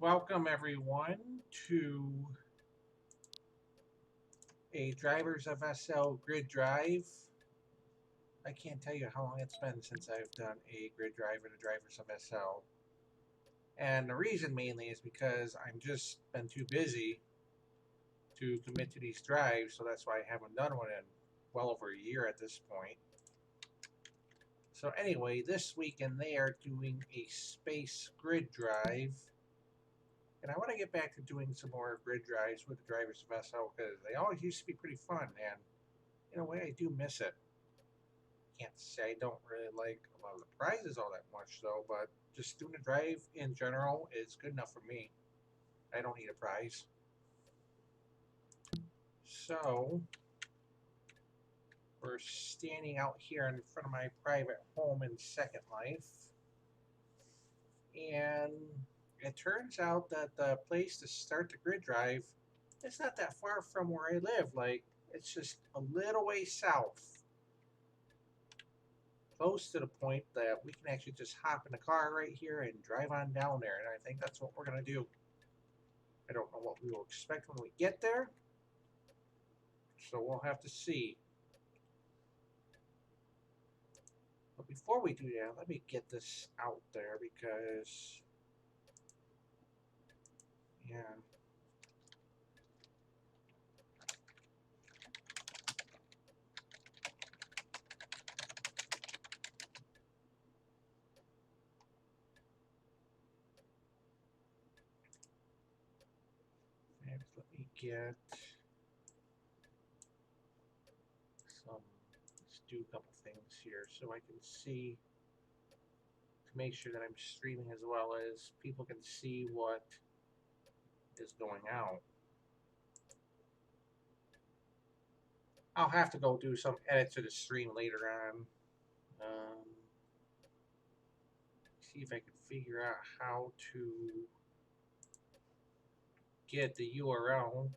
Welcome everyone to a Drivers of SL Grid Drive. I can't tell you how long it's been since I've done a grid drive in a Drivers of SL. And the reason mainly is because I'm just been too busy to commit to these drives, so that's why I haven't done one in well over a year at this point. So anyway, this weekend they are doing a space grid drive. And I want to get back to doing some more grid drives with the Drivers of SL because they always used to be pretty fun, and in a way, I do miss it. Can't say I don't really like a lot of the prizes all that much, though, but just doing a drive in general is good enough for me. I don't need a prize. So, we're standing out here in front of my private home in Second Life, and it turns out that the place to start the grid drive is not that far from where I live. Like, it's just a little way south. Close to the point that we can actually just hop in the car right here and drive on down there. And I think that's what we're going to do. I don't know what we will expect when we get there, so we'll have to see. But before we do that, let me get this out there because, yeah. And let me get some, let's do a couple things here so I can see to make sure that I'm streaming as well as people can see what is going out. I'll have to go do some edits to the stream later on. See if I can figure out how to get the URL.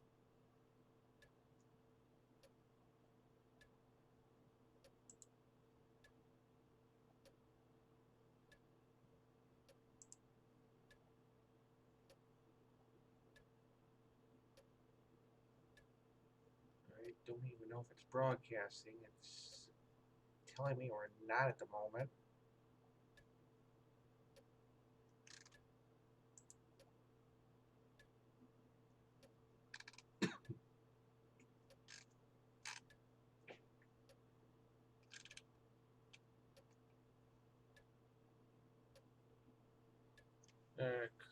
I don't even know if it's broadcasting. It's telling me we're not at the moment.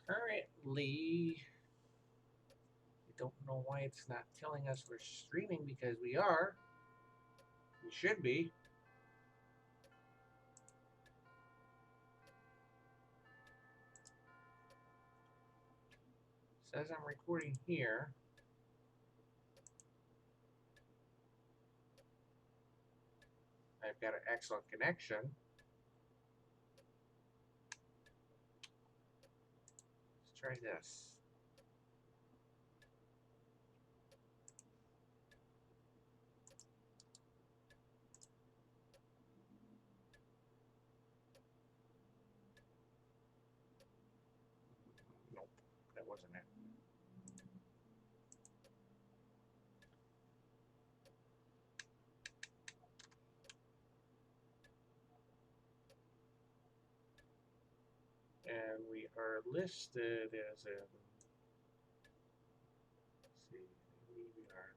Currently, I don't know why it's not telling us we're streaming because we are. We should be. It says I'm recording here. I've got an excellent connection. Let's try this. Nope, that wasn't it. And we are listed as in, let's see, we are,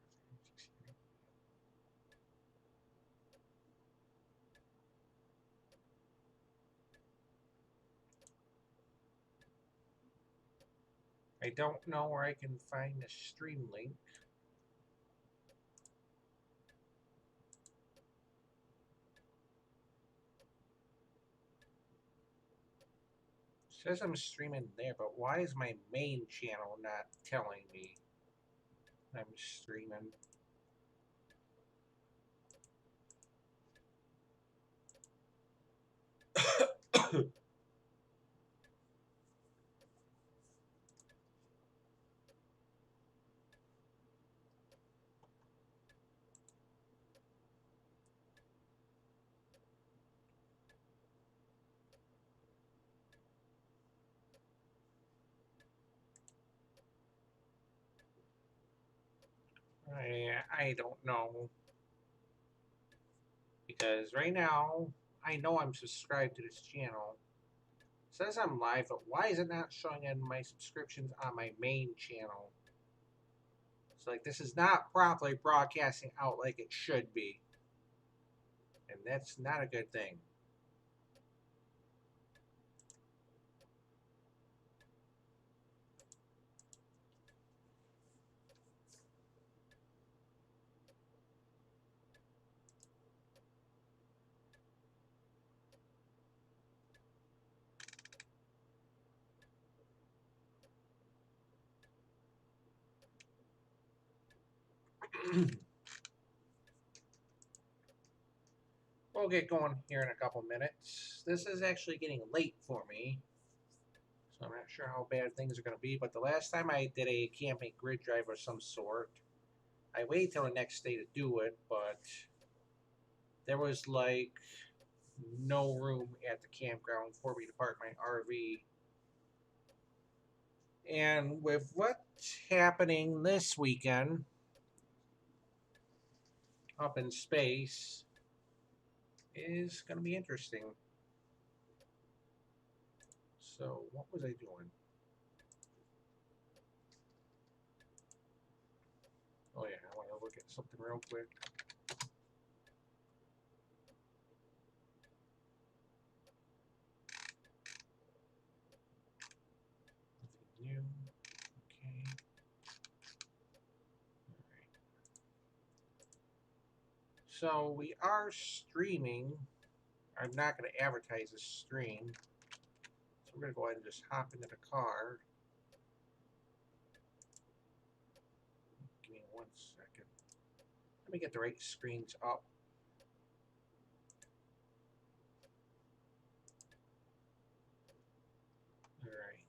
I don't know where I can find the stream link. It says I'm streaming there, but why is my main channel not telling me I'm streaming? I don't know. Because right now, I know I'm subscribed to this channel. It says I'm live, but why is it not showing in my subscriptions on my main channel? So like this is not properly broadcasting out like it should be. And that's not a good thing. We'll get going here in a couple minutes. This is actually getting late for me, so I'm not sure how bad things are going to be. But the last time I did a camping grid drive of some sort, I waited till the next day to do it, but there was like no room at the campground for me to park my RV. And with what's happening this weekend up in space is going to be interesting. So, what was I doing? Oh, yeah, I want to look at something real quick. Nothing new. Okay. All right. So, we are streaming. I'm not going to advertise this stream. So, we're going to go ahead and just hop into the car. Give me 1 second. Let me get the right screens up. All right.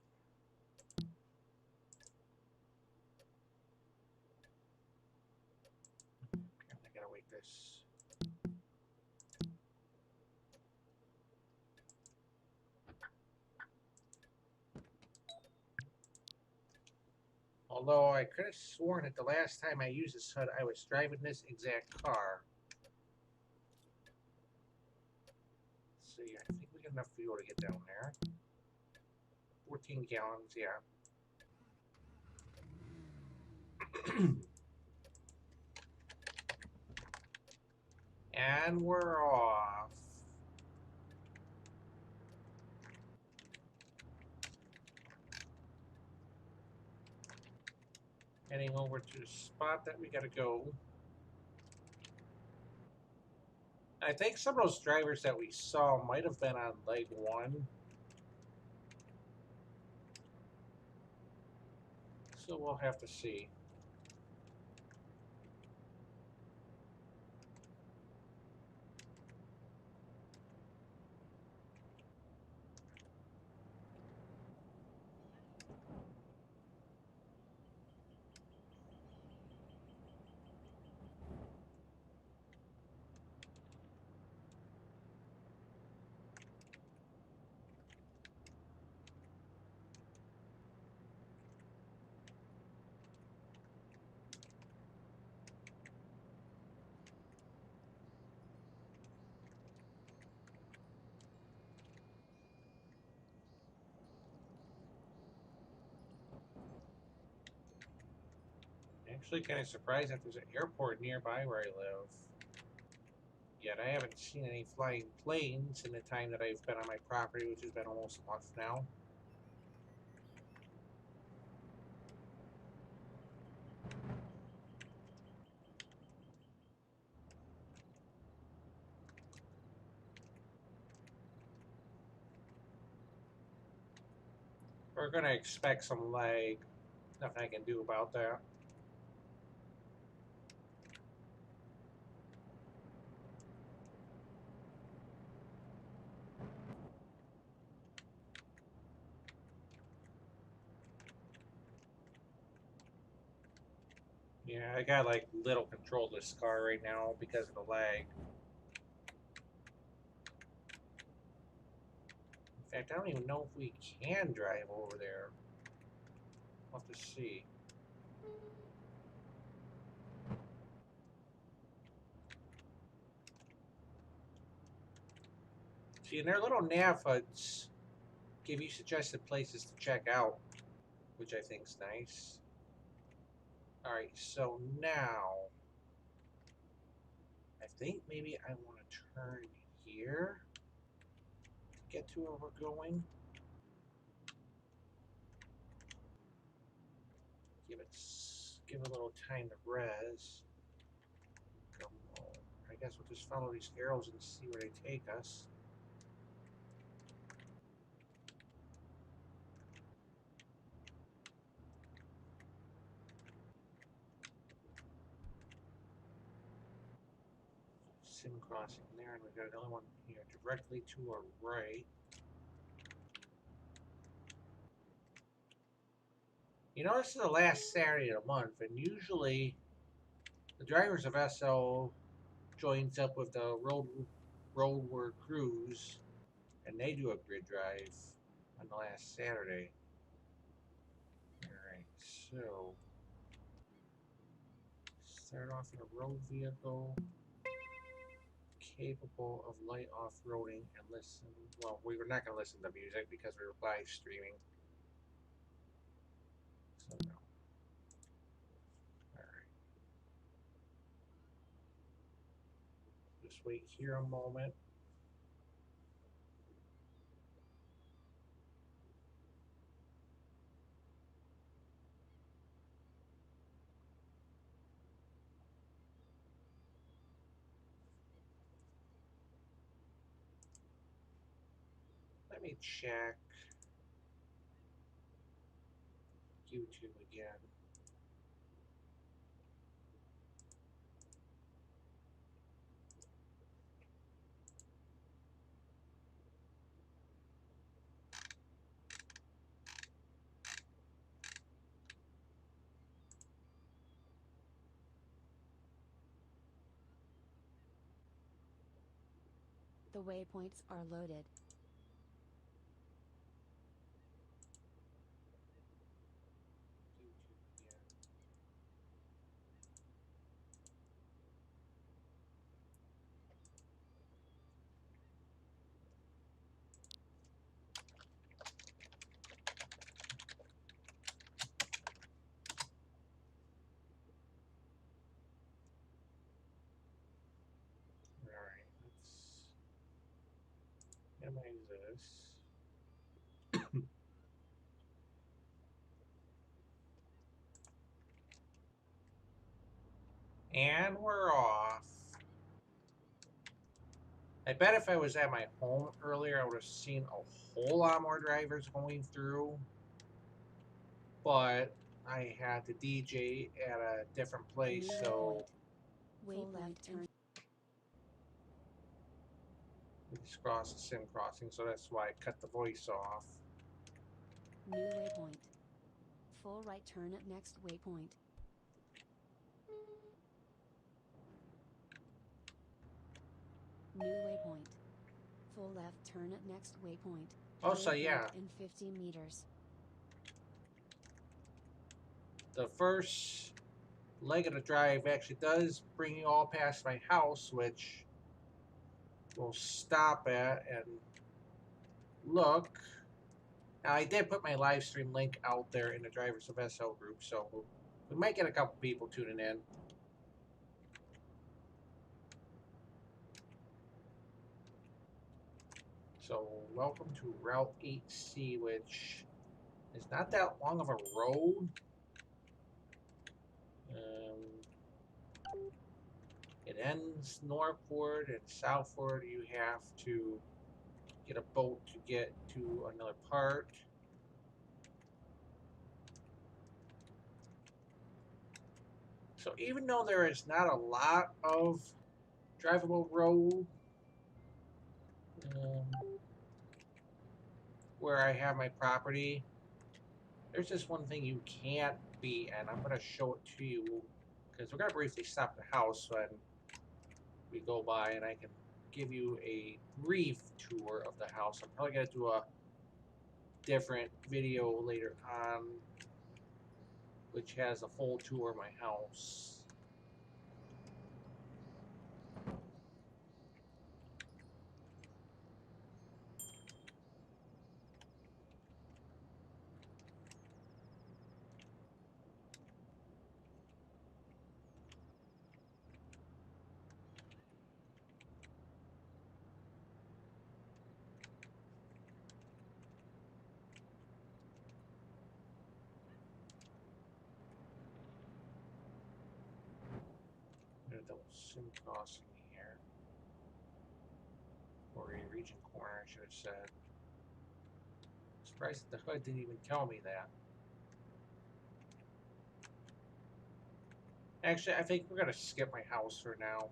Okay, I gotta wait this. Although I could have sworn that the last time I used this HUD, I was driving this exact car. Let's see, I think we got enough fuel to get down there. 14 gallons, yeah. And we're off. Heading over to the spot that we gotta go. I think some of those drivers that we saw might have been on leg 1. So we'll have to see. Actually kind of surprised that there's an airport nearby where I live. Yet I haven't seen any flying planes in the time that I've been on my property, which has been almost a month now. We're gonna expect some lag. Nothing I can do about that. Yeah, I got like little control of this car right now because of the lag. In fact, I don't even know if we can drive over there. We'll have to see. See, and their little nav HUDs give you suggested places to check out, which I think is nice. Alright, so now I think maybe I want to turn here to get to where we're going. Give it a little time to res. Come on. I guess we'll just follow these arrows and see where they take us. Sim crossing there, and we've got another one here directly to our right. You know, this is the last Saturday of the month, and usually the drivers of SL joins up with the Roadward Crews, and they do a grid drive on the last Saturday. Alright, so start off in a road vehicle capable of light off-roading and listen. Well, we were not going to listen to music because we were live streaming. So no. Alright. Just wait here a moment. Let me check YouTube again. The waypoints are loaded. YouTube again. Alright, let's minimize this. And we're off. I bet if I was at my home earlier, I would have seen a whole lot more drivers going through. But I had to DJ at a different place, so Waypoint turn. we just crossed the sim crossing, so that's why I cut the voice off. New waypoint. Full right turn at next waypoint. New waypoint. Full left turn at next waypoint. Oh, so yeah. In 50 meters. The first leg of the drive actually does bring you all past my house, which we'll stop at and look. Now, I did put my live stream link out there in the Drivers of SL group, so we might get a couple people tuning in. So, welcome to Route 8C, which is not that long of a road. It ends northward and southward. You have to get a boat to get to another part. So even though there is not a lot of drivable road where I have my property, there's just one thing you can't beat, and I'm going to show it to you because we're going to briefly stop the house when we go by, and I can give you a brief tour of the house. I'm probably going to do a different video later on which has a full tour of my house. double sim crossing here. Or a region corner, I should have said. Surprised that the HUD didn't even tell me that. Actually, I think we're gonna skip my house for now.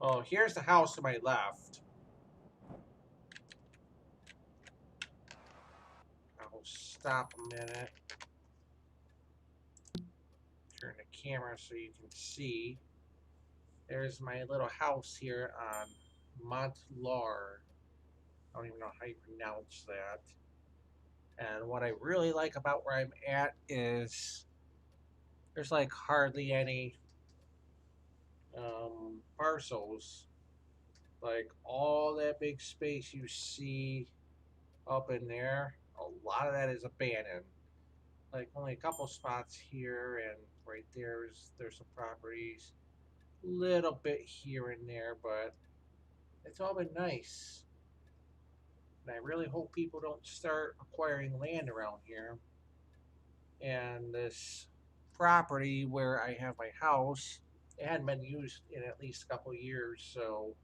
Oh, here's the house to my left. I'll stop a minute. Turn the camera so you can see. There's my little house here on Montlar. I don't even know how you pronounce that. And what I really like about where I'm at is there's like hardly any parcels. Like all that big space you see up in there, a lot of that is abandoned. Like only a couple spots here and right there's some properties. Little bit here and there, but it's all been nice. And I really hope people don't start acquiring land around here. And this property where I have my house, it hadn't been used in at least a couple of years, so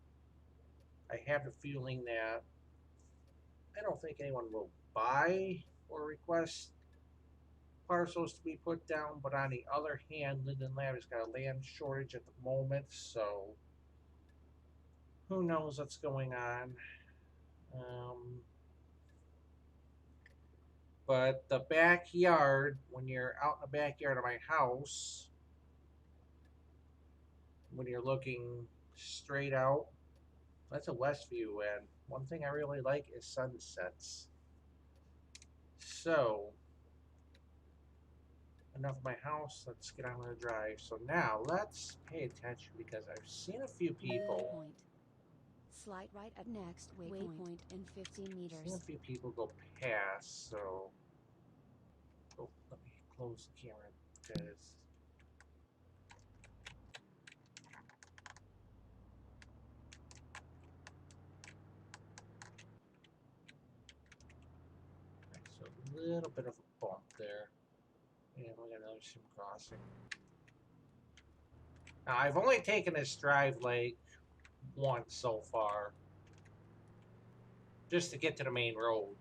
I have a feeling that I don't think anyone will buy or request parcels to be put down. But on the other hand, Linden Lab has got a land shortage at the moment, so who knows what's going on. But the backyard, when you're out in the backyard of my house, when you're looking straight out, that's a west view, and one thing I really like is sunsets. So, enough of my house, let's get on the drive. So now, let's pay attention because I've seen a few people. Waypoint. Slight right at next waypoint in 15 meters. I've seen a few people go past, so... Oh, let me close the camera because... So a little bit of a bump there. And we got another sim crossing. Now, I've only taken this drive like once so far. Just to get to the main road.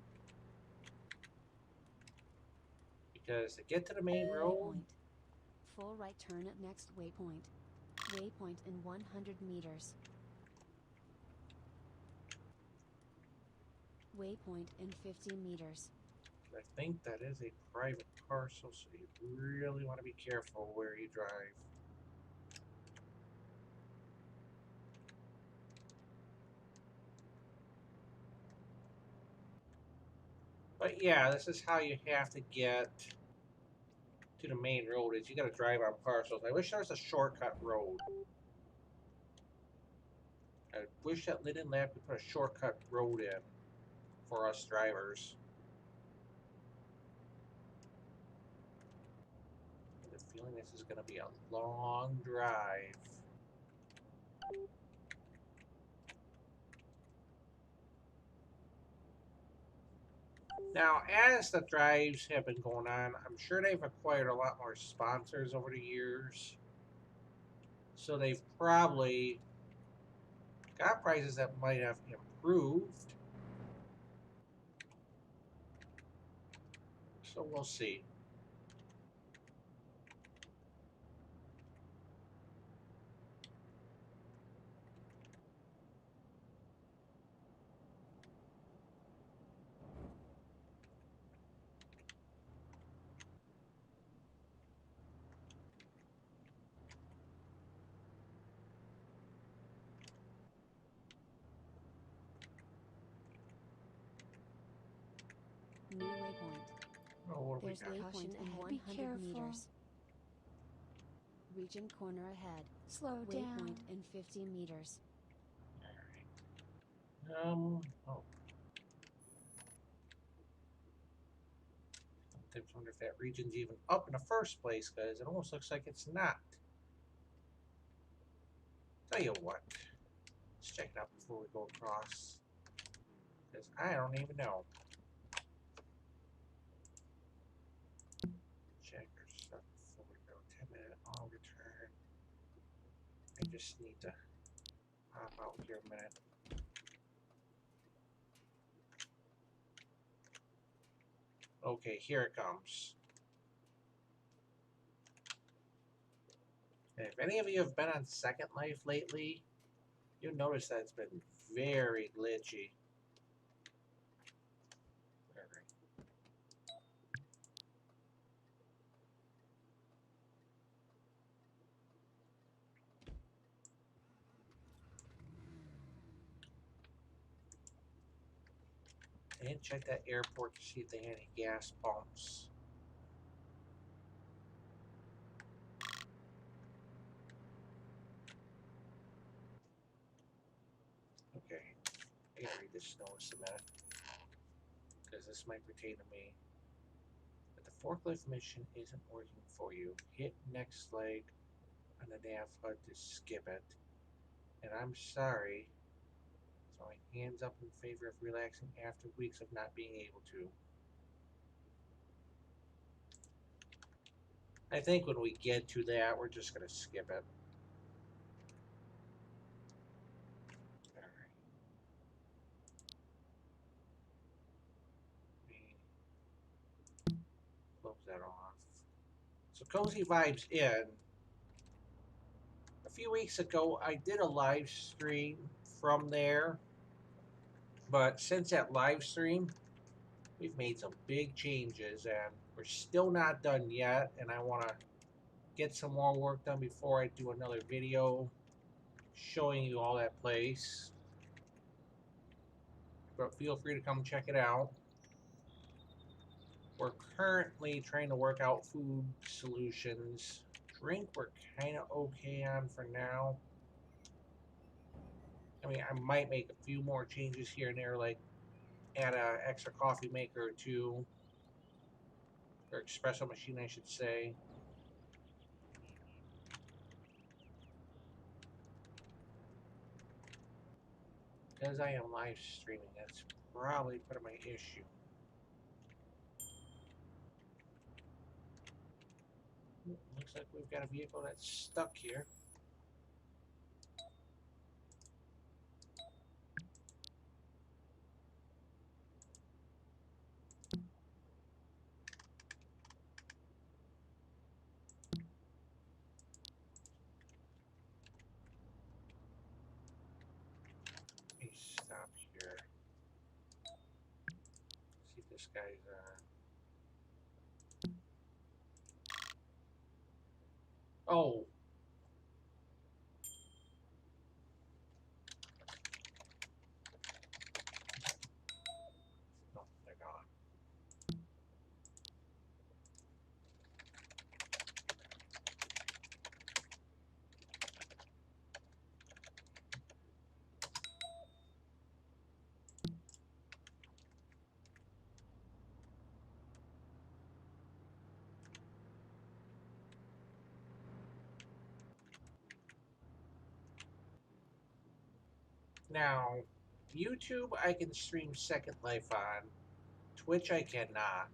Because to get to the main road... Waypoint. Full right turn at next waypoint. Waypoint in 100 meters. Waypoint in 50 meters. I think that is a private parcel, so you really want to be careful where you drive. But yeah, this is how you have to get to the main road, is you gotta drive on parcels. I wish there was a shortcut road. I wish that Linden Lab could put a shortcut road in for us drivers. I have a feeling this is gonna be a long drive. Now, as the drives have been going on, I'm sure they've acquired a lot more sponsors over the years. So they've probably got prices that might have improved. So we'll see. New waypoint. Oh, what do we There's got? waypoint in ahead. 100 Be careful. meters. Region corner ahead. Slow Waypoint down. in 50 meters. Alright. Oh. Sometimes wonder if that region's even up in the first place, because it almost looks like it's not. Tell you what. Let's check it out before we go across. Because I don't even know. I just need to hop out here a minute. Okay, here it comes. And if any of you have been on Second Life lately, you'll notice that it's been very glitchy. Alright. And check that airport to see if they had any gas pumps. Okay, I gotta read this notice a minute, because this might pertain to me. But the forklift mission isn't working for you. Hit next leg on the nav HUD to skip it. And I'm sorry. So my hands up in favor of relaxing after weeks of not being able to. I think when we get to that, we're just gonna skip it. Alright. Close that off. So Cozy Vibes in. A few weeks ago, I did a live stream from there. But since that live stream, we've made some big changes and we're still not done yet. And I want to get some more work done before I do another video showing you all that place. But feel free to come check it out. We're currently trying to work out food solutions. Drink we're kind of okay on for now. I mean, I might make a few more changes here and there, like add an extra coffee maker or two, or espresso machine, I should say. Because I am live streaming, that's probably part of my issue. Looks like we've got a vehicle that's stuck here. Let me stop here. See if this guy's Oh. No, they're gone. Now, YouTube I can stream Second Life on. Twitch I cannot.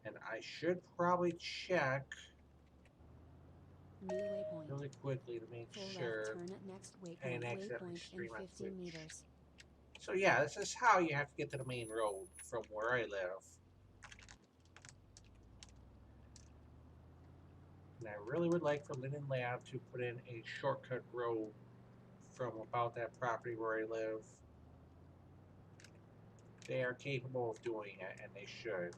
And I should probably check New waypoint. really quickly to make Full sure left turn at next I didn't waypoint. accidentally Waypoint stream in on 15 Twitch. meters. So yeah, this is how you have to get to the main road from where I live. And I really would like for Linden Lab to put in a shortcut road from about that property where I live. They are capable of doing it, and they should.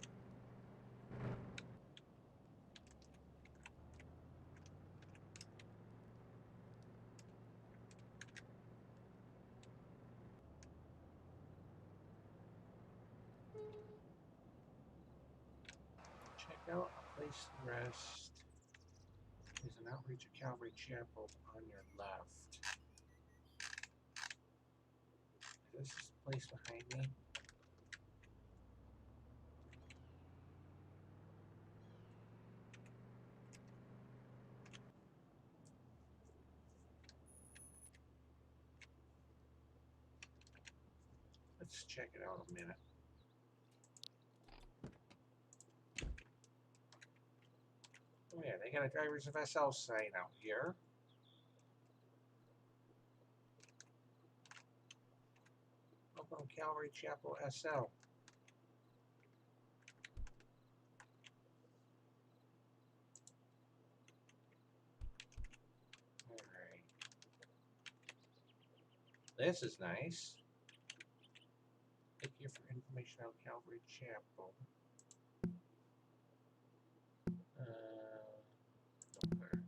Check out a place to rest. There's an outreach at Calvary Chapel on your left. Is this place behind me? Let's check it out a minute. Oh yeah, they got a driver's of SL sign out here. Welcome Calvary Chapel SL. Alright. This is nice. Click here for information on Calvary Chapel. Filter.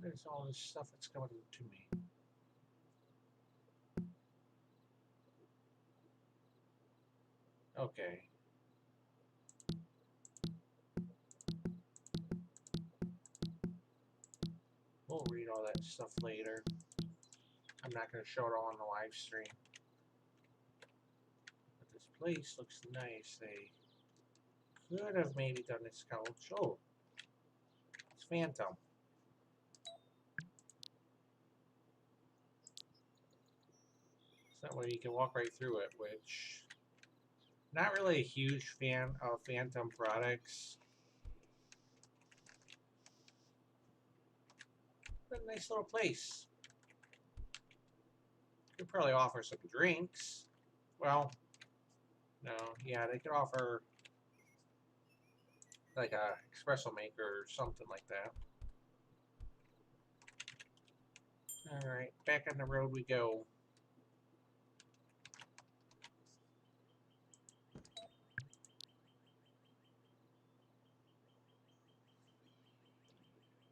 There's all this stuff that's coming to me. Okay. We'll read all that stuff later. I'm not going to show it all on the live stream. But this place looks nice. They could have maybe done this couch. Oh, it's Phantom. So that way you can walk right through it, which... Not really a huge fan of Phantom products. But a nice little place. Could probably offer some drinks. Well, no, yeah, they could offer like a espresso maker or something like that. Alright, back on the road we go.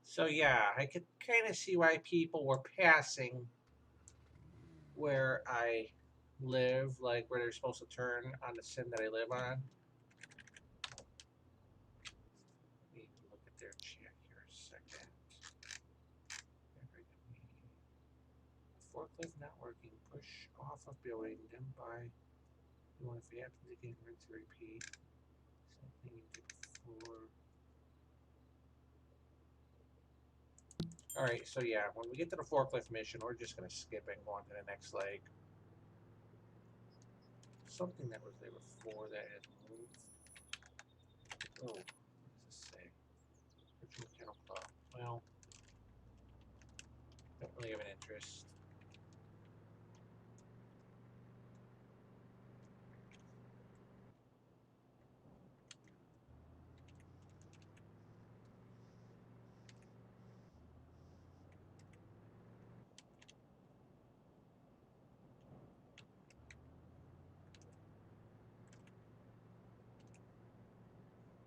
So yeah, I could kind of see why people were passing where I live, like where they're supposed to turn on the sin that I live on. Let me look at their chat here a second. Forklift not working. Push off of building. Then by. You want if you happen to get rinse to repeat. Same thing you did before. Alright, so yeah, when we get to the forklift mission, we're just going to skip it and go on to the next leg. Something that was there before that had moved. Oh, what does this say? Virtual Kennel Club. Well, don't really have an interest.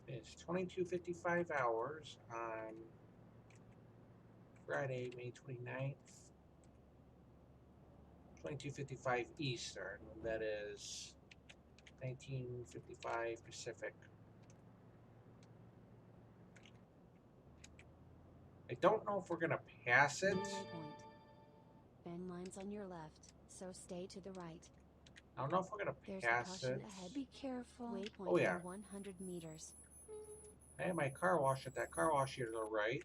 It's 22:55 hours on Friday, May 29th. 22:55 Eastern. That is 19:55 Pacific. I don't know if we're gonna pass it. New waypoint. Bend lines on your left, so stay to the right. I don't know if we're gonna There's a pass caution it. ahead. Be careful. Waypoint Oh, yeah. in 100 meters. I had my car wash at that car wash here to the right.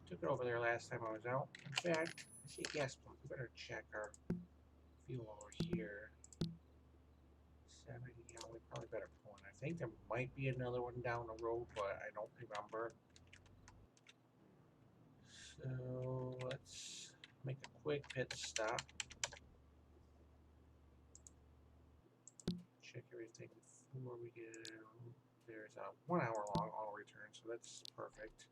Took it over there last time I was out. In fact, I see a gas pump. We better check our fuel over here. 70, yeah, we probably better pull in. I think there might be another one down the road, but I don't remember. So let's make a quick pit stop. Check everything before we get out. There's a 1 hour long auto return, so that's perfect.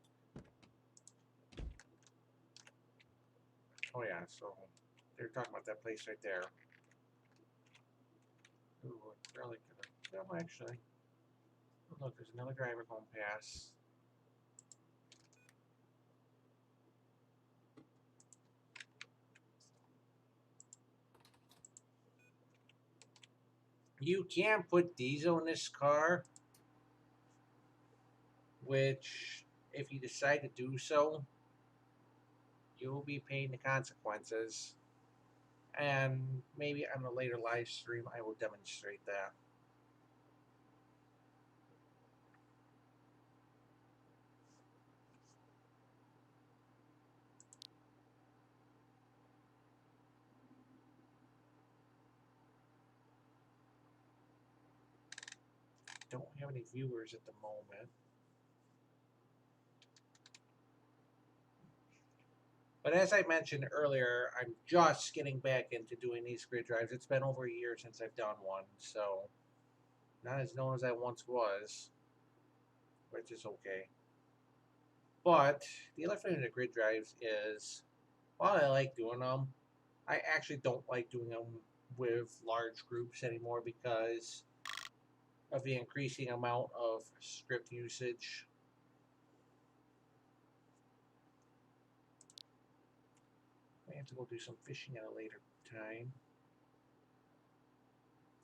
Oh yeah, so they're talking about that place right there. Ooh, I really could have. No, actually. Oh, look, there's another driver going past. You can put diesel in this car, which, if you decide to do so, you will be paying the consequences. And maybe on a later live stream, I will demonstrate that. Don't have any viewers at the moment. . . . . . . . . . . . . . . . . . . . . . . . . . . . . . . . . . . . . . . . . . . . . . . . . . . . . . . . . . . But as I mentioned earlier, I'm just getting back into doing these grid drives. It's been over a year since I've done one, so not as known as I once was, which is okay. But the other thing with the grid drives is, while I like doing them, I actually don't like doing them with large groups anymore because of the increasing amount of script usage. I have to go do some fishing at a later time.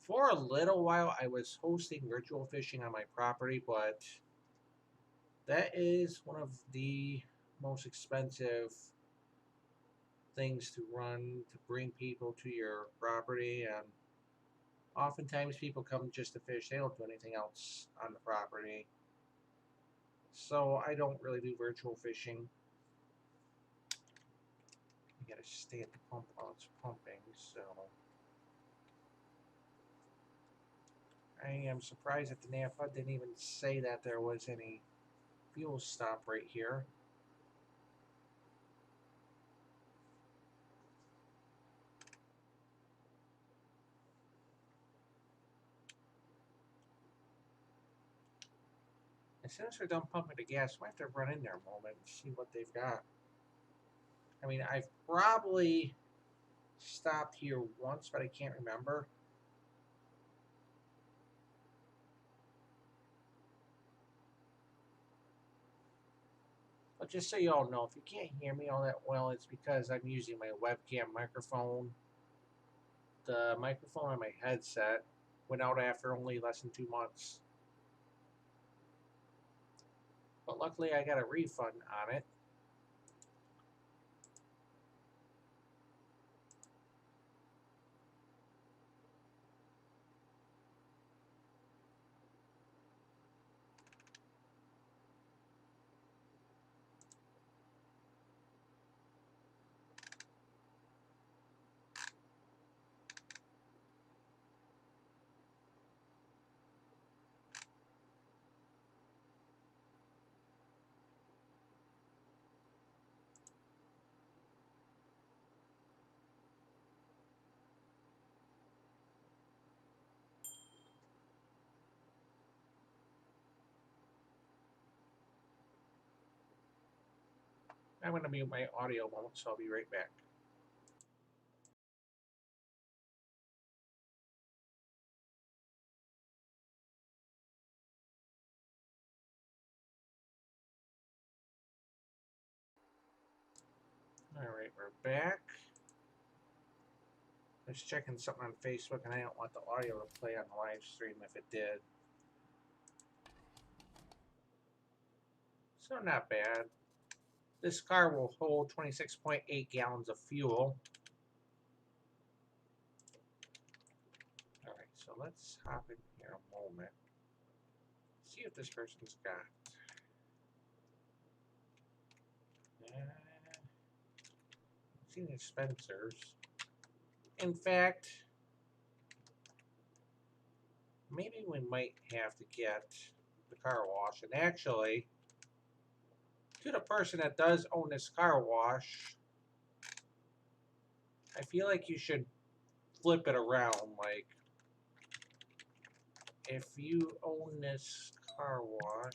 For a little while, I was hosting virtual fishing on my property, but that is one of the most expensive things to run to bring people to your property, and oftentimes people come just to fish. They don't do anything else on the property. So I don't really do virtual fishing. You gotta stay at the pump while it's pumping, so I am surprised that the NAFA didn't even say that there was any fuel stop right here. As soon as we're done pumping the gas, we have to run in there a moment and see what they've got. I mean, I've probably stopped here once, but I can't remember. But just so you all know, if you can't hear me all that well, it's because I'm using my webcam microphone. The microphone on my headset went out after only less than 2 months. But luckily I got a refund on it. I'm going to mute my audio moment, so I'll be right back. Alright, we're back. I was checking something on Facebook and I don't want the audio to play on the live stream if it did. So not bad. This car will hold 26.8 gallons of fuel. Alright, so let's hop in here a moment. See what this person's got. See the Spencers. In fact, maybe we might have to get the car wash. And actually, to the person that does own this car wash, I feel like you should flip it around. Like, if you own this car wash,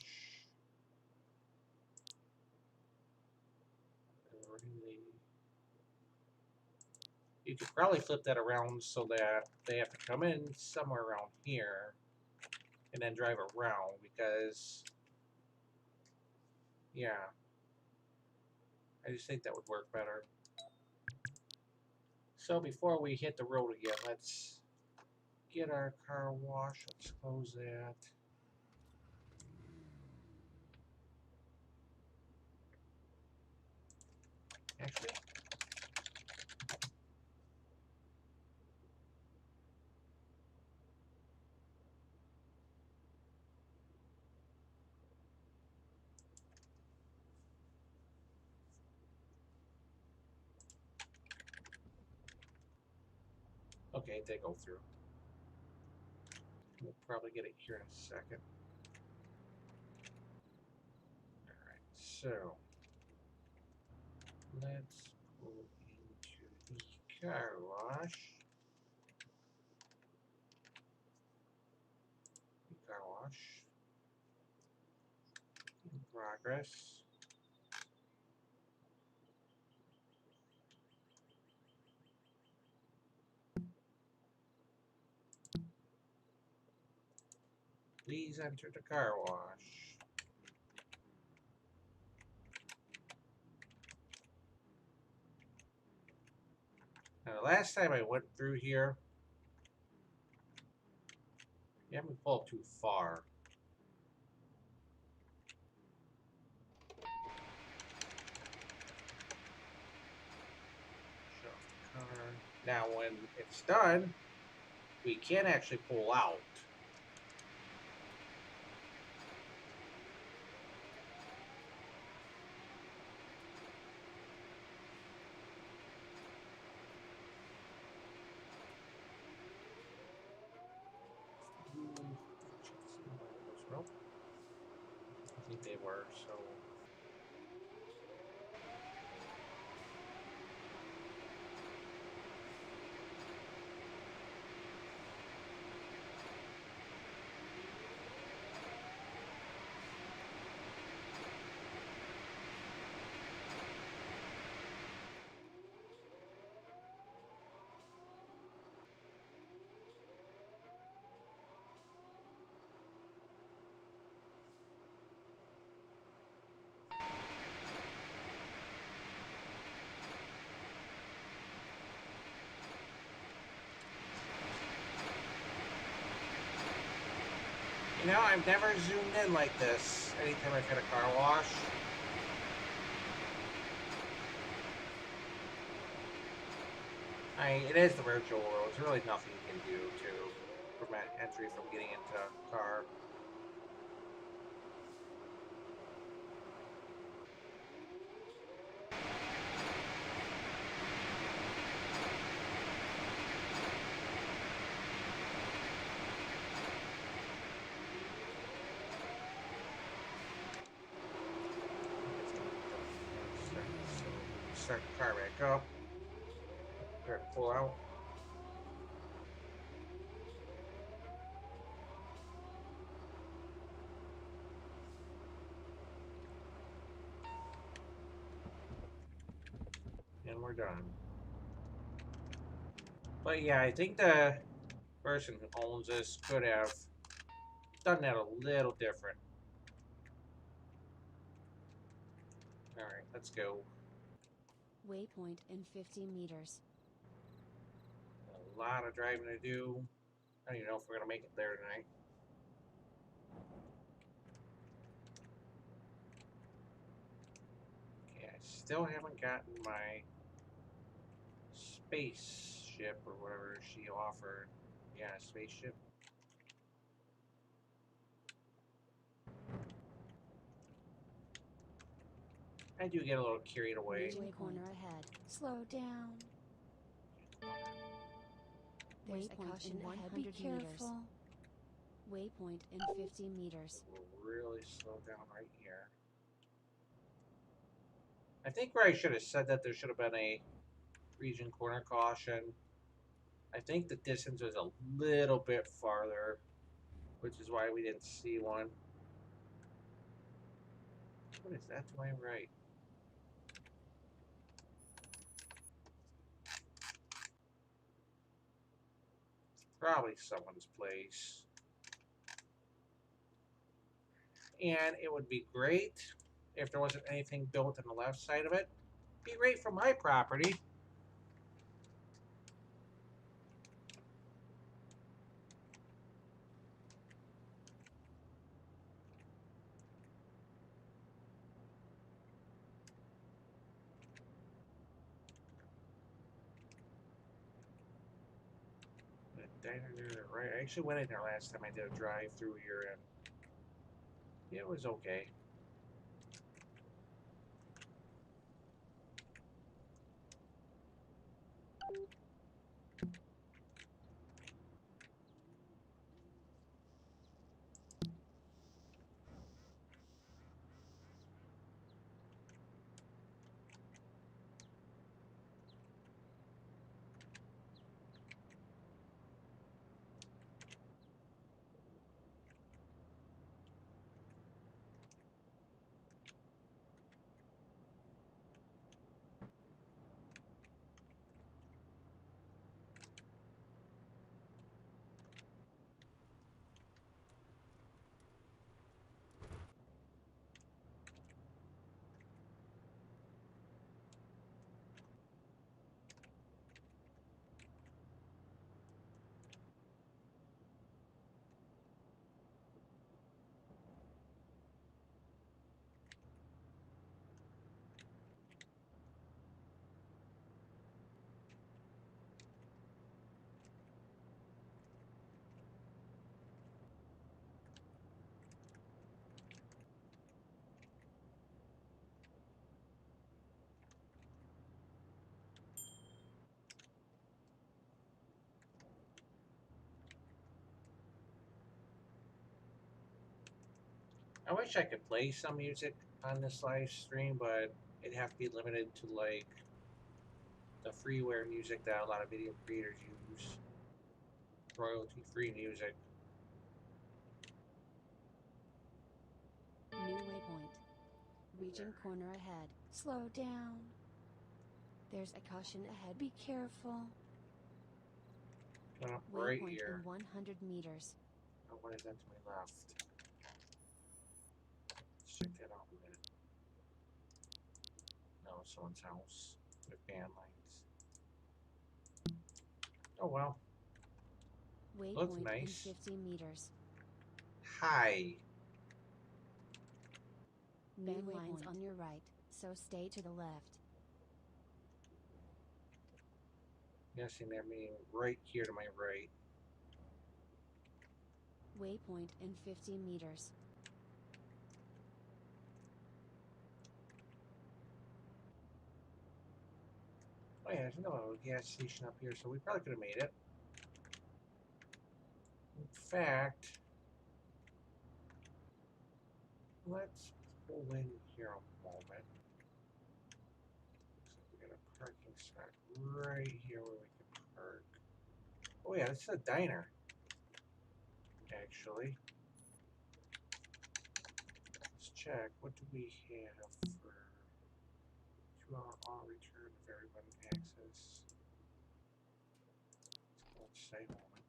you could probably flip that around so that they have to come in somewhere around here and then drive around, because, yeah, I just think that would work better. So before we hit the road again, let's get our car wash. Let's close that. Actually, okay, they go through. We'll probably get it here in a second. Alright, so let's Car wash. Car wash. In progress. Please enter the car wash. Now, the last time I went through here, you haven't pulled too far. Show the car. Now, when it's done, we can actually pull out. Nope. I think they were, so. You know, I've never zoomed in like this anytime I've had a car wash. It is the virtual world. There's really nothing you can do to prevent entry from getting into a car. Start the car back up. We're gonna pull out. And we're done. But yeah, I think the person who owns this could have done that a little different. Alright, let's go. Waypoint in 50 meters. A lot of driving to do. I don't even know if we're gonna make it there tonight. Okay, I still haven't gotten my spaceship or whatever she offered. Yeah, spaceship. I do get a little carried away. Corner ahead. Slow down. There's a caution ahead. Be careful. Waypoint in 50 meters. We'll really slow down right here. I think where I should have said that there should have been a region corner caution. I think the distance was a little bit farther, which is why we didn't see one. What is that to my right? Probably someone's place. And it would be great if there wasn't anything built on the left side of it. Be great for my property. Right, I actually went in there last time I did a drive through here and it was okay. I wish I could play some music on this live stream, but it'd have to be limited to like the freeware music that a lot of video creators use. Royalty-free music. New waypoint. Reaching corner ahead. Slow down. There's a caution ahead. Be careful. Going up right Waypoint here. in 100 meters. Oh, what is that to my left? Let's check that out a minute. No, someone's house with fan lights. Oh well. Looks Waypoint nice. in 50 meters. Hi. New lines on your right, so stay to the left. Guessing that meaning right here to my right. Waypoint in 50 meters. Oh yeah, there's no gas station up here, so we probably could have made it. In fact, let's pull in here a moment. Looks like we got a parking spot right here where we can park. Oh yeah, this is a diner. Actually. Let's check. What do we have for 2-hour auto return if everyone access? Let's say moment.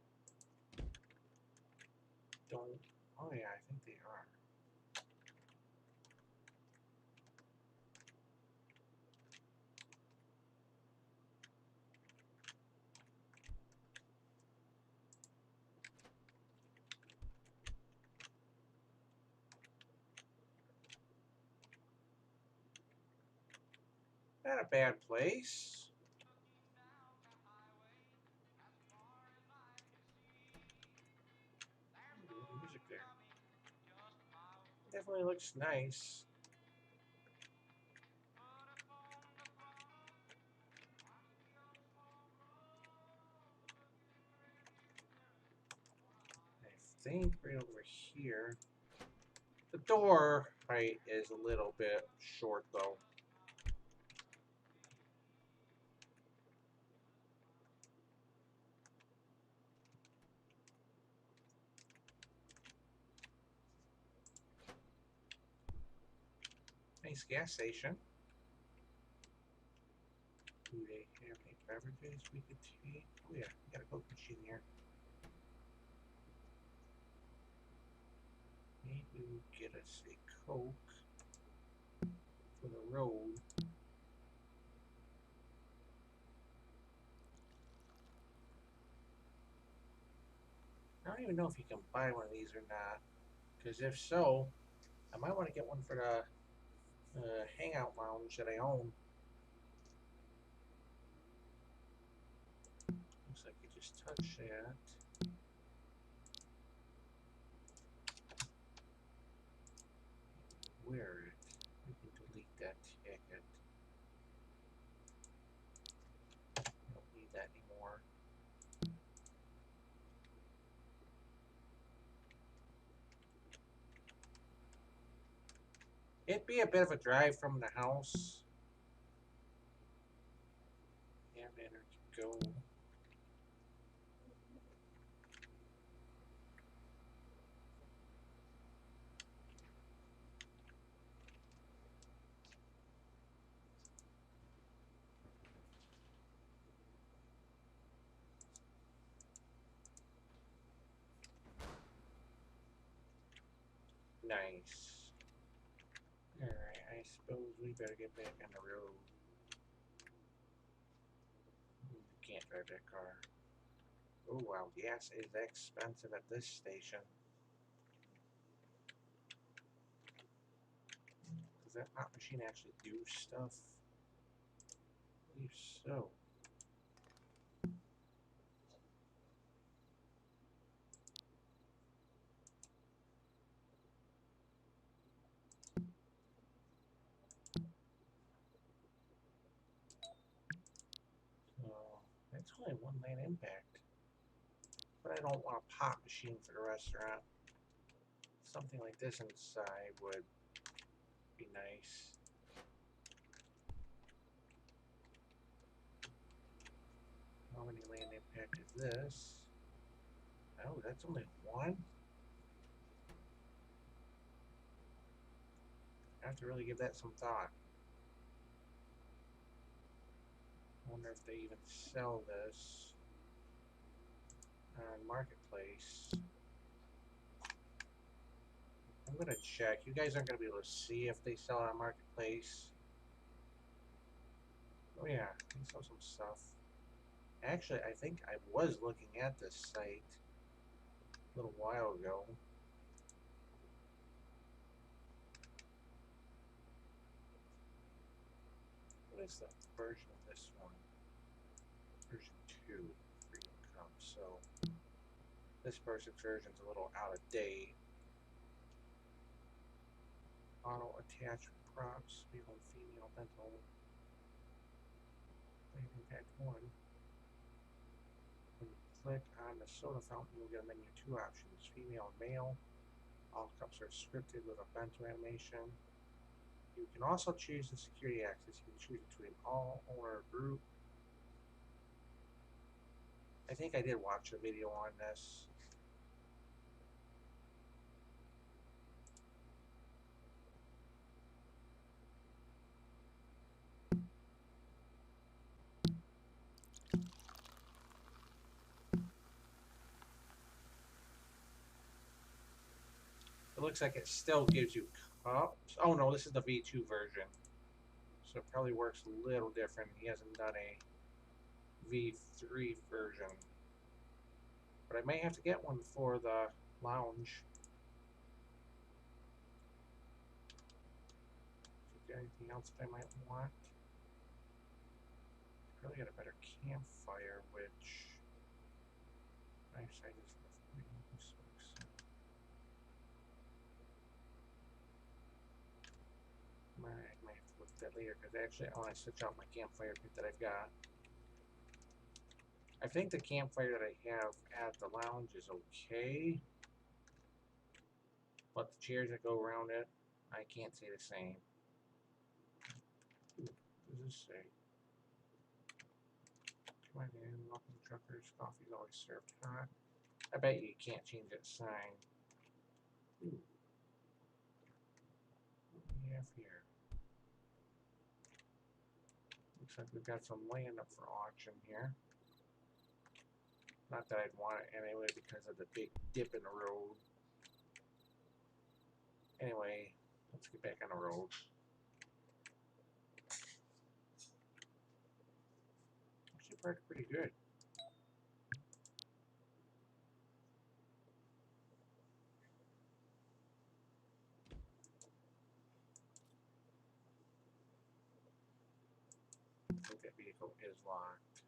Don't. Oh yeah, I think they are. Not a bad place. Music there. Definitely looks nice. I think right over here. The door height is a little bit short though. Nice gas station. Do they have any beverages we could take? Oh yeah, we got a Coke machine here. Maybe we'll get us a Coke for the road. I don't even know if you can buy one of these or not. Because if so, I might want to get one for the hangout lounge that I own. Looks like you just touch that. Wear it. We can delete that ticket. Don't need that anymore. It'd be a bit of a drive from the house. Yeah, manner to go. Nice. Alright, I suppose we better get back on the road. You can't drive that car. Oh wow, gas is expensive at this station. Does that pop machine actually do stuff? I believe so. So that's only one lane impact. But I don't want a pop machine for the restaurant. Something like this inside would be nice. How many land impact is this? Oh, that's only one? I have to really give that some thought. I wonder if they even sell this on Marketplace. I'm gonna check. You guys aren't gonna be able to see if they sell on Marketplace. Oh yeah, they sell some stuff. Actually, I think I was looking at this site a little while ago. What is the version of this one? Version 2, Freedom Cup. So this person's version's a little out of date. Auto attachment props, male and female dental. Impact 1. When you click on the soda fountain, you'll get a menu of 2 options, female and male. All cups are scripted with a bento animation. You can also choose the security access. You can choose between all owner group. I think I did watch a video on this. It looks like it still gives you cups. Oh no, this is the V2 version. So it probably works a little different. He hasn't done a V3 version. But I may have to get one for the lounge. Is there anything else that I might want? Probably got a better campfire, which knife sight is I might have to look at that later because actually I want to switch out my campfire kit that I've got. I think the campfire that I have at the lounge is okay, but the chairs that go around it, I can't say the same. Ooh, what does this say? Come on in, welcome truckers, coffee's always served hot. I bet you can't change that sign. Ooh. What do we have here? Looks like we've got some land up for auction here. Not that I'd want it anyway because of the big dip in the road. Anyway, let's get back on the road. Actually parked pretty good. I think that vehicle is locked.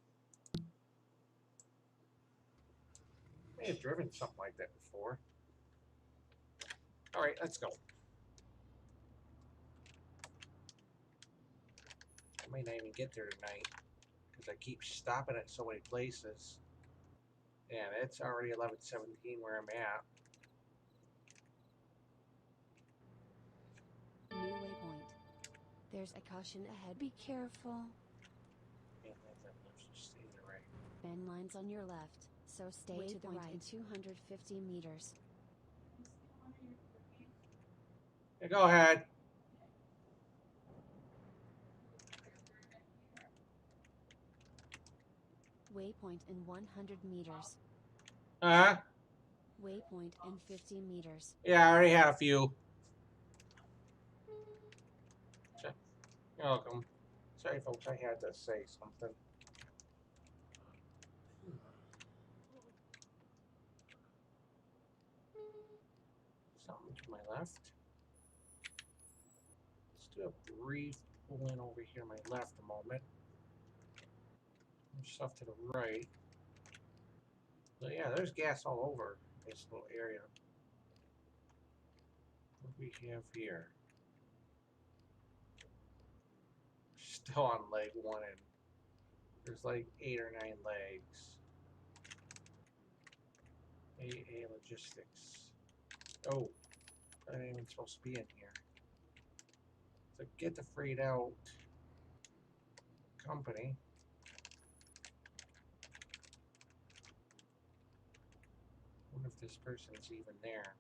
May have driven something like that before. Alright, let's go. I may not even get there tonight because I keep stopping at so many places. And it's already 11:17 where I'm at. New waypoint. There's a caution ahead. Be careful. And let's just stay there, right? Bend lines on your left, so stay to the right in 250 meters. Yeah, go ahead. Waypoint in 100 meters. Waypoint in 50 meters. Yeah, I already had a few. You're welcome. Sorry, folks, I had to say something. Something to my left. Let's do a brief pull in over here to my left a moment. There's stuff to the right. So yeah, there's gas all over this little area. What do we have here? Still on leg 1 and there's like 8 or 9 legs. AA Logistics. Oh, I ain't even supposed to be in here. So get the freight out company. I wonder if this person's even there.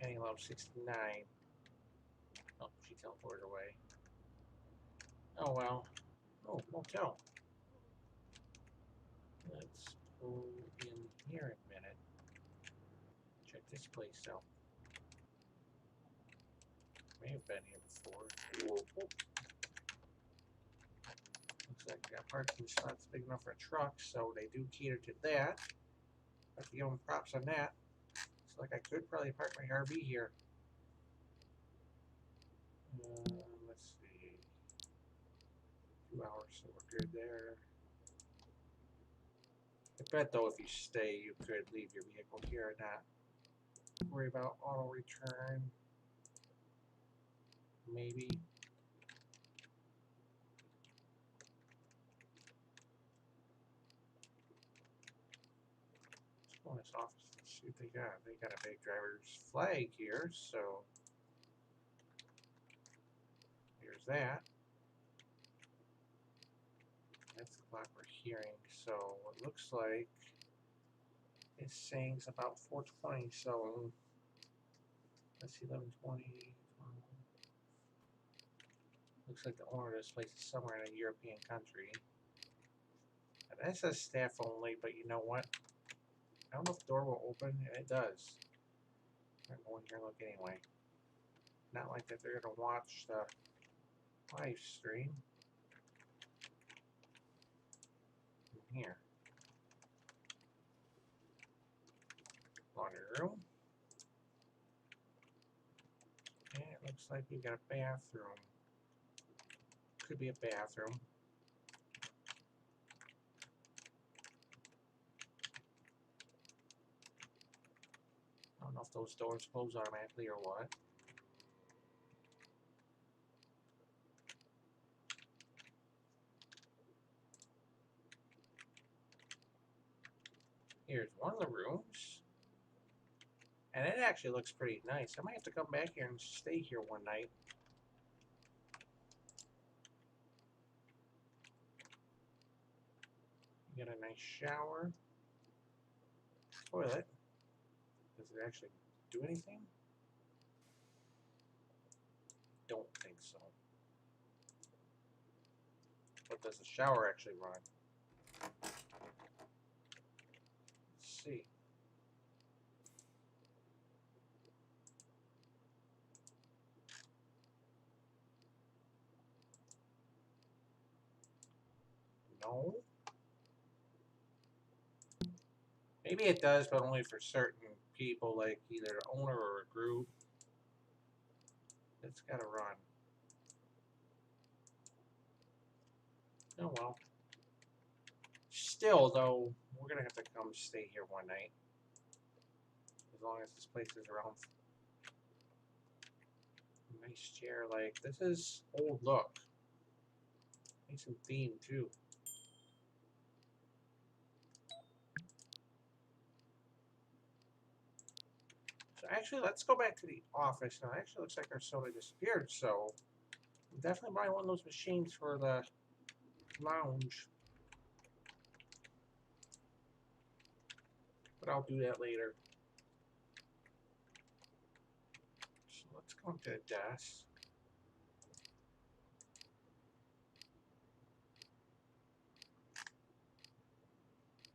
Penny Love 69. Oh, she teleported away. Oh well. Oh, motel. Let's go in here in a minute. Check this place out. May have been here before. Whoa, whoa. Looks like they got parking spots big enough for a truck, so they do cater to that. I have to give them props on that. Looks like I could probably park my RV here. Let's see. 2 hours, so we're good there. I bet though if you stay, you could leave your vehicle here and not worry about auto return. Maybe. Let's go in this office and see what they got. They got a big driver's flag here, so here's that. That's the clock we're hearing. So it looks like it's saying it's about 4:20. So let's see, 11:20. Looks like the owner of this place is somewhere in a European country. And that says staff only, but you know what? I don't know if the door will open, and it does. I'm going here and look anyway. Not like that they're going to watch the live stream. In here. Laundry room. And it looks like we got a bathroom. Could be a bathroom. I don't know if those doors close automatically or what. Here's one of the rooms. And it actually looks pretty nice. I might have to come back here and stay here one night. You got a nice shower. Toilet. Does it actually do anything? Don't think so. But does the shower actually run? Let's see. No. Maybe it does, but only for certain people, like either an owner or a group. It's gotta run. Oh well. Still, though, we're gonna have to come stay here one night. As long as this place is around. Nice chair, like, this is old look. Nice and theme, too. So actually, let's go back to the office. Now, it actually looks like our soda disappeared, so I'm definitely buying one of those machines for the lounge. But I'll do that later. So let's go to the desk.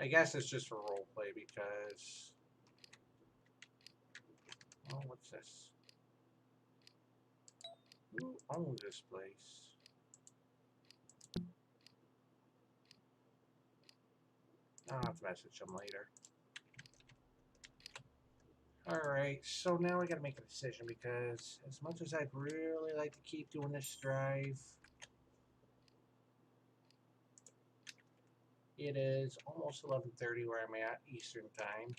I guess it's just for role play because... Oh, what's this? Who owns this place? I'll have to message them later. Alright, so now we gotta make a decision because as much as I'd really like to keep doing this drive, it is almost 11:30 where I'm at Eastern Time.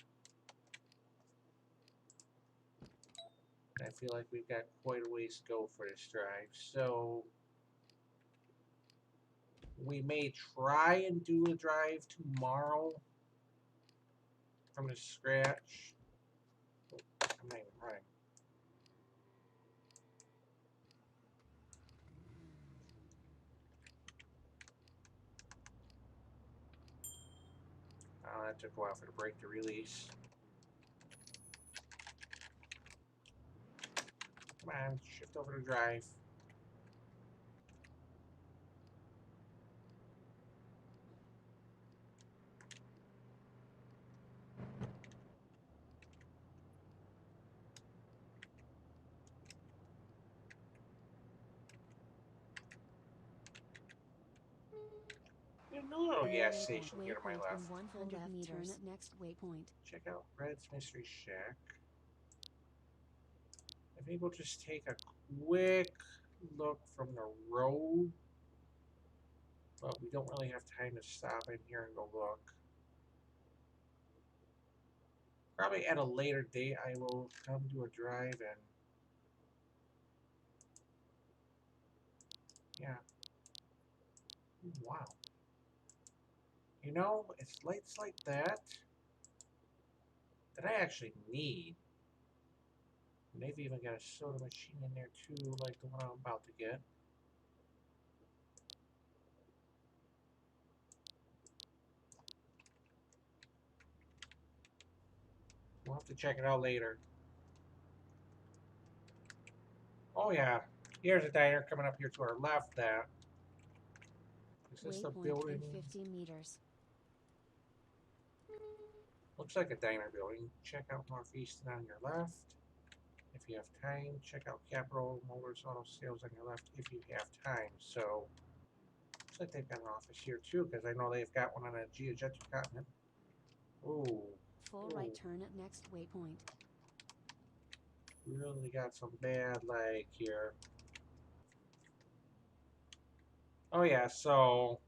I feel like we've got quite a ways to go for this drive, so we may try and do a drive tomorrow from the scratch. Oh, I'm not even running. It took a while for the brake to release. Come on, shift over to drive. No gas station here to my Waypoint left. in 100 meters. Turn at next waypoint. Check out Red's Mystery Shack. I think we'll just take a quick look from the road, but we don't really have time to stop in here and go look. Probably at a later date I will come to a drive and yeah. Wow. You know, it's lights like that that I actually need. And they've even got a soda machine in there too, like the one I'm about to get. We'll have to check it out later. Oh yeah, here's a diner coming up here to our left. That is this the building? 50 meters. Looks like a diner building. Check out Northeast on your left. If you have time, check out Capital Motors Auto Sales on your left if you have time. So, looks like they've got an office here too, because I know they've got one on a Giagetto Continent. Ooh. Full right turn at next waypoint. Really got some bad lag here. Oh yeah, so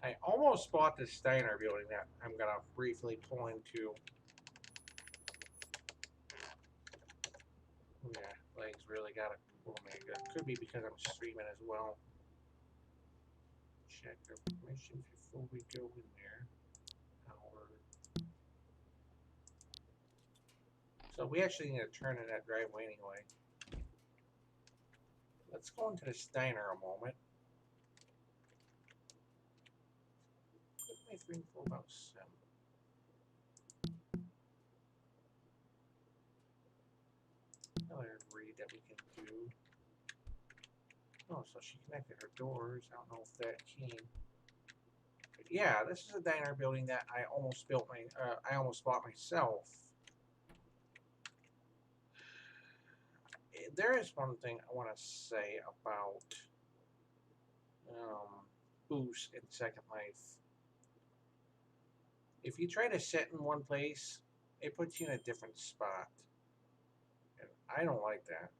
I almost bought this Steiner building that I'm gonna briefly pull into. Yeah, legs really got it. Oh my god, could be because I'm streaming as well. Check the permissions before we go in there. So we actually need to turn in that driveway anyway. Let's go into the Steiner a moment. Put my thing for about 7. Another read that we can do. Oh, so she connected her doors. I don't know if that came. But yeah, this is a diner building that I almost built I almost bought myself. There is one thing I want to say about Boost in Second Life. If you try to sit in one place, it puts you in a different spot. And I don't like that.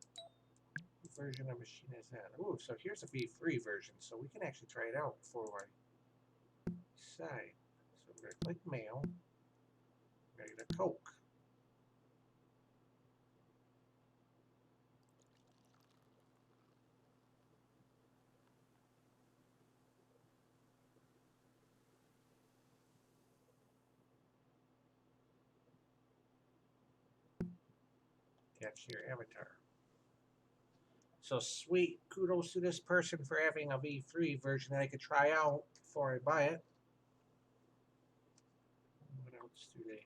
What version of machine is that? Oh, so here's a V3 version, so we can actually try it out before I decide. So we're going to click mail. We're going to get a Coke. Attach your avatar. So sweet, kudos to this person for having a V3 version that I could try out before I buy it. What else do they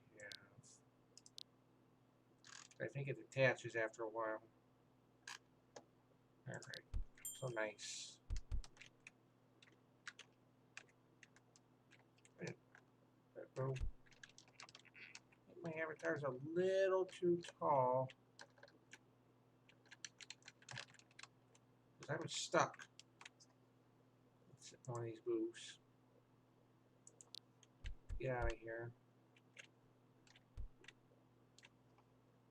have? I think it attaches after a while. Alright, so nice. My avatar's a little too tall. Because I'm stuck. Let's sit on one of these booths. Get out of here.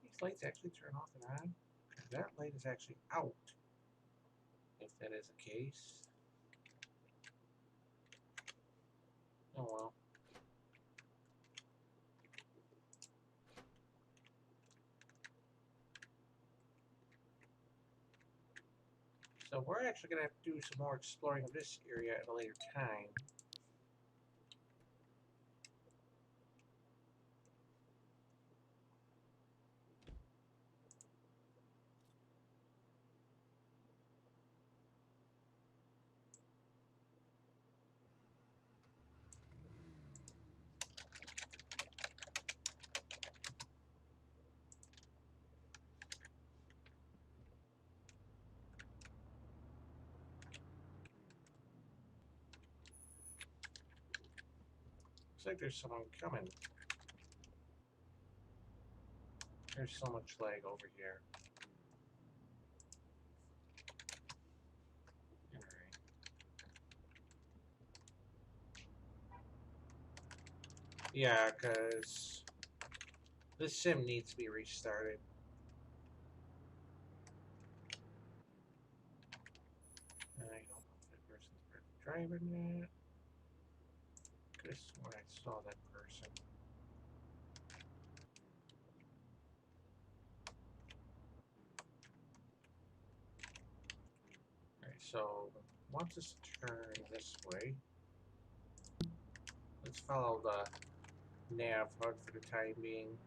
These lights actually turn off and on. That light is actually out. If that is the case. Oh well. So we're actually going to have to do some more exploring of this area at a later time. Looks like there's someone coming. There's so much lag over here. Alright. Yeah, because this sim needs to be restarted. I don't know if that person's driving yet. Because when I saw that person. Alright, so wants us to turn this way. Let's follow the nav HUD for the time being.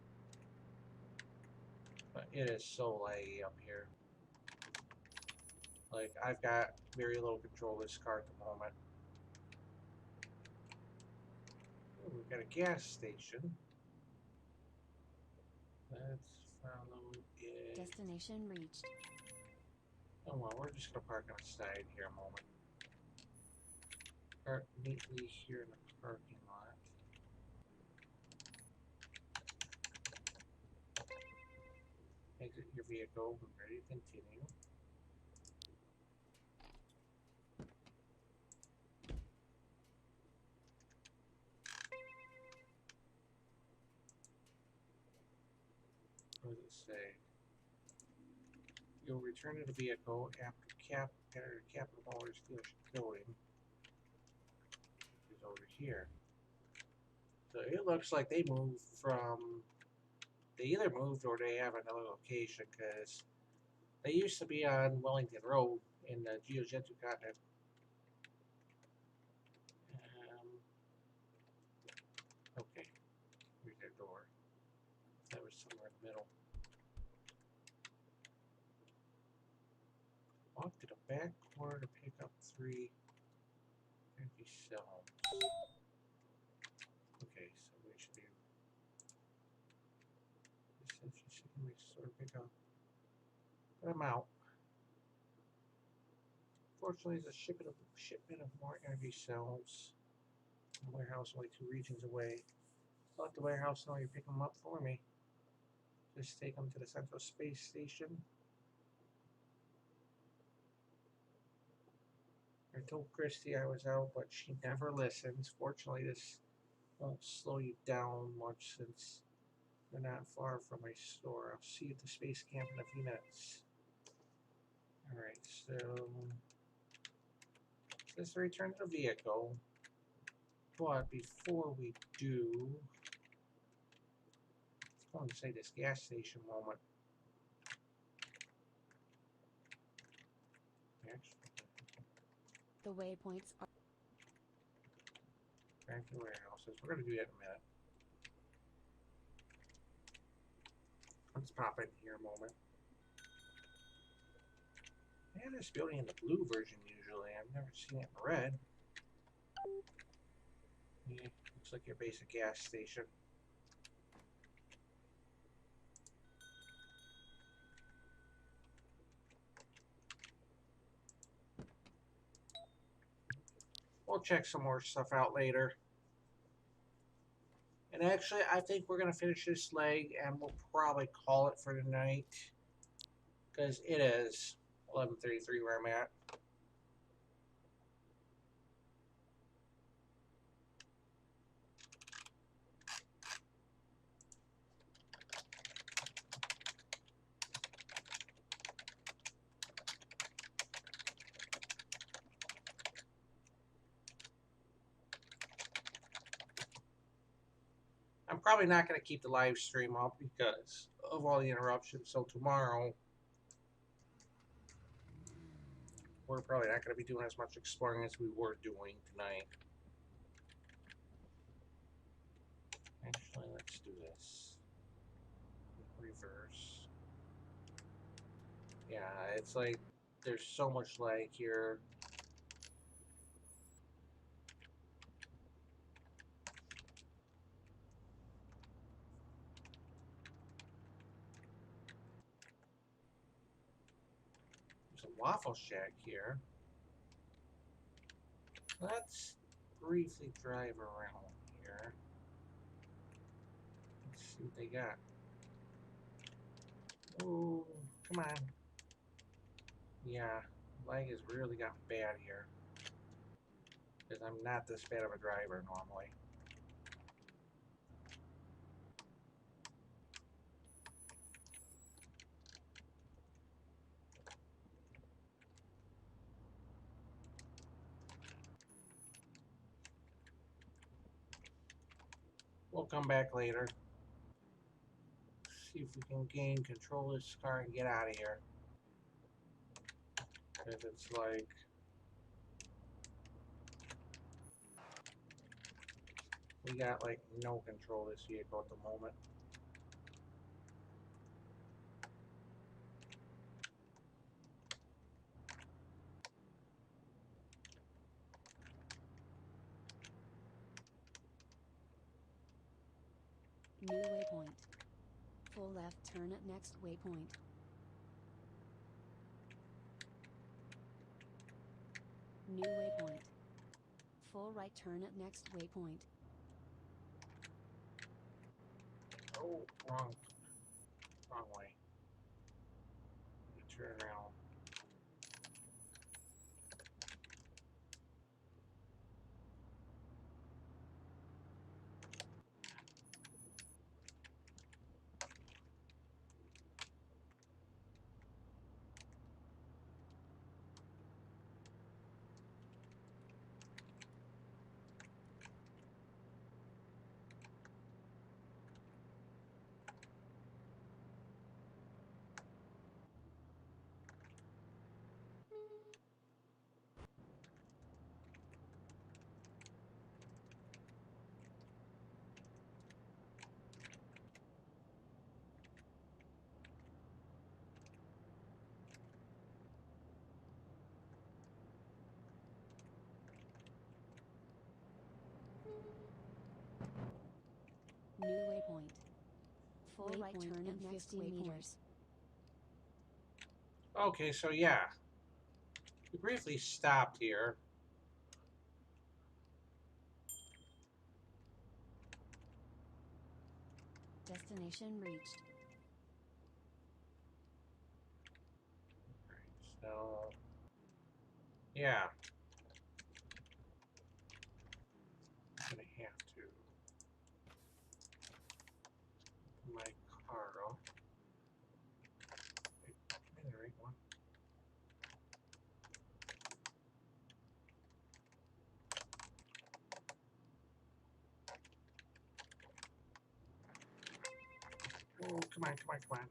But it is so laggy up here. Like, I've got very little control of this car at the moment. Ooh, we've got a gas station. Let's follow it. Destination reached. Oh well, we're just gonna park on the side here a moment. Park neatly here in the parking lot. Exit your vehicle and ready to continue. What does it say? You'll return to the vehicle after Capital Motors dealership building is over here. So it looks like they moved from. They either moved or they have another location because they used to be on Wellington Road in the Geojet Continent. Okay, here's their door. That was somewhere in the middle. Walk to the back corner to pick up 3 empty cells. Okay, so we should do. This says you should restore pickup. But I'm out. Fortunately, there's a shipment of more energy cells. The warehouse only 2 regions away. Let the warehouse know you pick them up for me. Just take them to the Central Space Station. I told Christy I was out, but she never listens. Fortunately, this won't slow you down much since you're not far from my store. I'll see you at the space camp in a few minutes. Alright, so let's return to the vehicle. But before we do, let's go and say this gas station moment. Actually, The waypoints are. back to the warehouses. We're going to do that in a minute. Let's pop in here a moment. They have this building in the blue version usually. I've never seen it in red. Yeah, looks like your basic gas station. We'll check some more stuff out later. And actually, I think we're going to finish this leg and we'll probably call it for the night. Because it is 11:33 where I'm at. I'm probably not going to keep the live stream up because of all the interruptions. So tomorrow, we're probably not going to be doing as much exploring as we were doing tonight. Actually, let's do this. Reverse. Yeah, it's like there's so much lag here. There's a Waffle Shack here. Let's briefly drive around here. see what they got. Oh, come on. Yeah, lag has really gotten bad here. Because I'm not this bad of a driver normally. We'll come back later. See if we can gain control of this car and get out of here. Because it's like... we got like no control of this vehicle at the moment. New waypoint. Full left turn at next waypoint. New waypoint. Full right turn at next waypoint. Oh, wrong way. Turn around. New waypoint. Full right turn at next waypoint. Okay, so yeah. We briefly stopped here. Destination reached. So, yeah. I'm gonna have to put my car off. Wait, am I the right one? Oh, come on, come on, come on.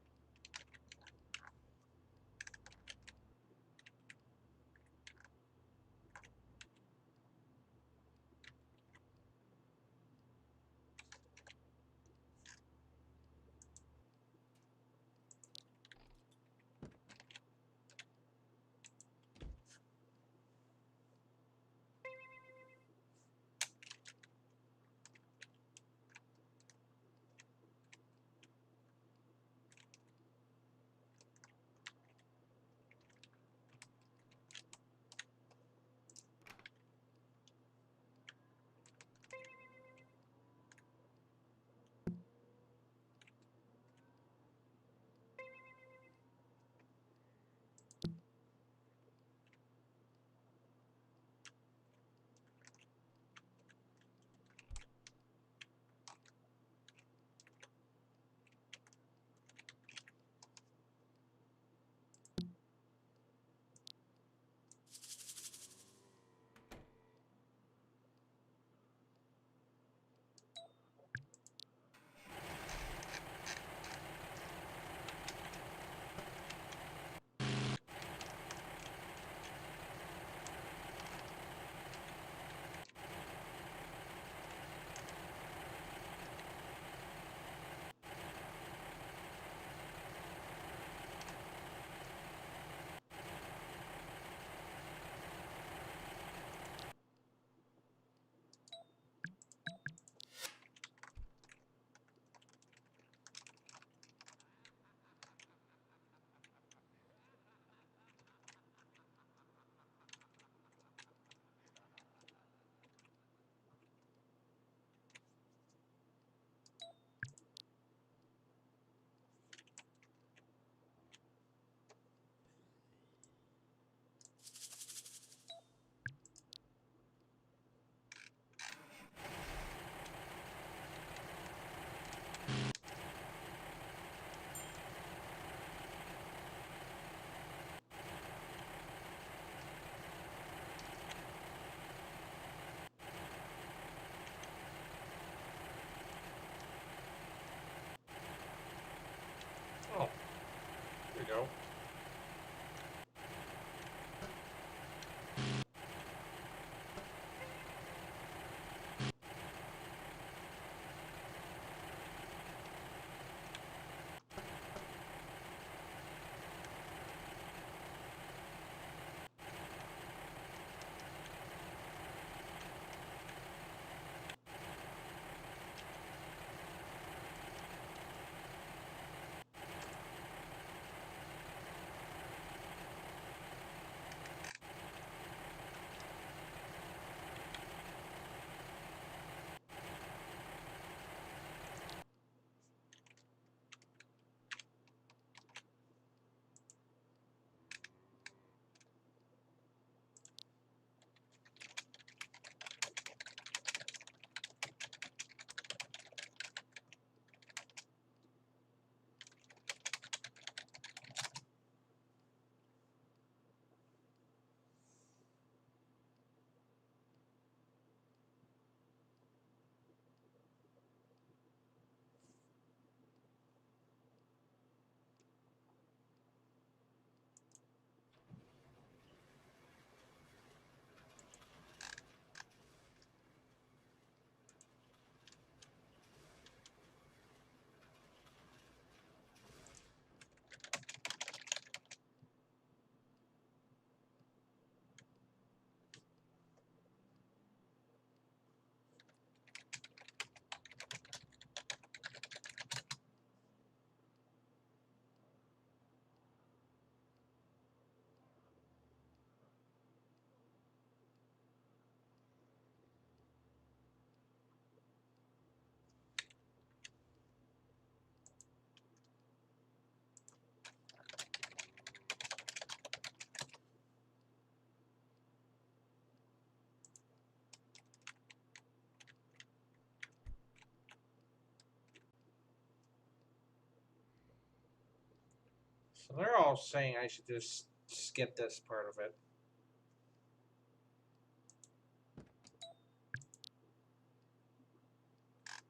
So they're all saying I should just skip this part of it.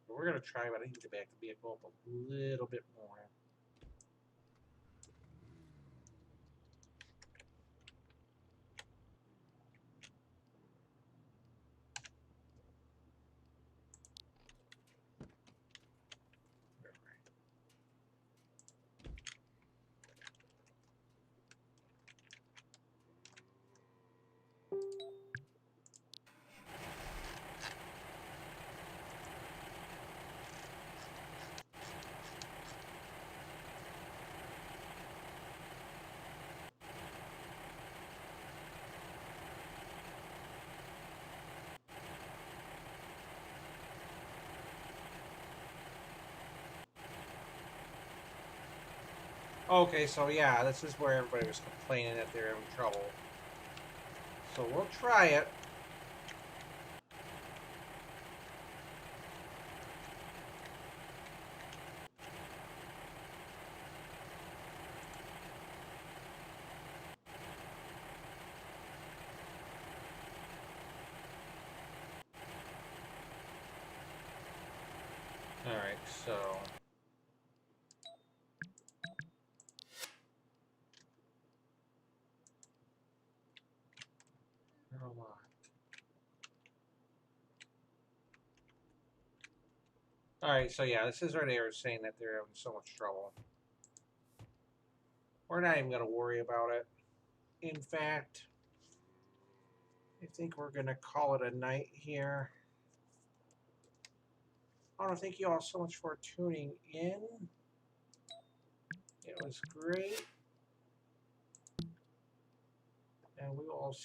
We're going to try, but I need to back the vehicle up a little bit more. Okay, so yeah, this is where everybody was complaining that they're having trouble. So we'll try it. Alright, so... Alright, so yeah, this is where they were saying that they're having so much trouble. We're not even going to worry about it. In fact, I think we're going to call it a night here. I want to thank you all so much for tuning in. It was great. And we will